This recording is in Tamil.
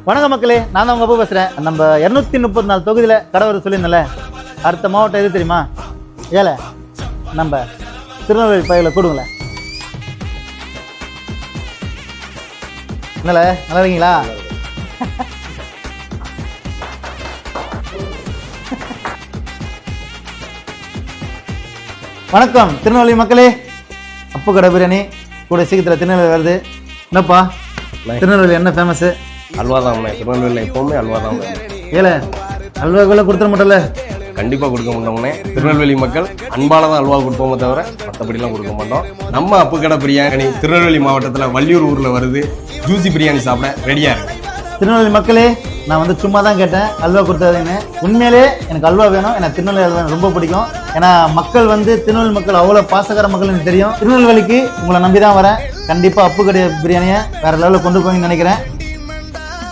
வணக்கம் மக்களே, நான் தான் உங்க அப்பா பேசுறேன். நம்ம 234 தொகுதியில கடை வர சொல்லியிருந்தேன்ல, அடுத்த மாவட்டம் எது தெரியுமா? ஏல நம்ம திருநெல்வேலி பயில கூடுங்களேன். என்னல நல்லா இருக்கீங்களா? வணக்கம் திருநெல்வேலி மக்களே. அப்பு கடை பிரியாணி கூட சீக்கிரத்தில் திருநெல்வேலி வருது. என்னப்பா திருநெல்வேலி என்ன ஃபேமஸ்? அல்வா தான். திருநெல்வேலியில் எப்போவுமே அல்வா தான். ஏல அல்வாக்குள்ள கொடுத்துட மாட்டோம்ல? கண்டிப்பாக கொடுக்க மாட்டோம்னே. திருநெல்வேலி மக்கள் அன்பால தான் அல்வா கொடுப்போமே தவிர மற்றபடிலாம் கொடுக்க மாட்டோம். நம்ம அப்பு கடை பிரியாணி திருநெல்வேலி மாவட்டத்தில் வள்ளியூர் ஊரில் வருது. ஜூசி பிரியாணி சாப்பிட ரெடியாக இருக்கு. திருநெல்வேலி மக்களே, நான் வந்து சும்மா தான் கேட்டேன் அல்வா கொடுத்தாதுன்னு. உண்மையிலே எனக்கு அல்வா வேணும். எனக்கு திருநெல்வேலி அல்வா ரொம்ப பிடிக்கும். ஏன்னா மக்கள் வந்து திருநெல்வேலி மக்கள் அவ்வளோ பாசக்கார மக்கள் எனக்கு தெரியும். திருநெல்வேலிக்கு உங்களை நம்பி தான் வரேன். கண்டிப்பாக அப்பு கடை பிரியாணியை வேற லெவலில் கொண்டு போவீங்கன்னு நினைக்கிறேன்.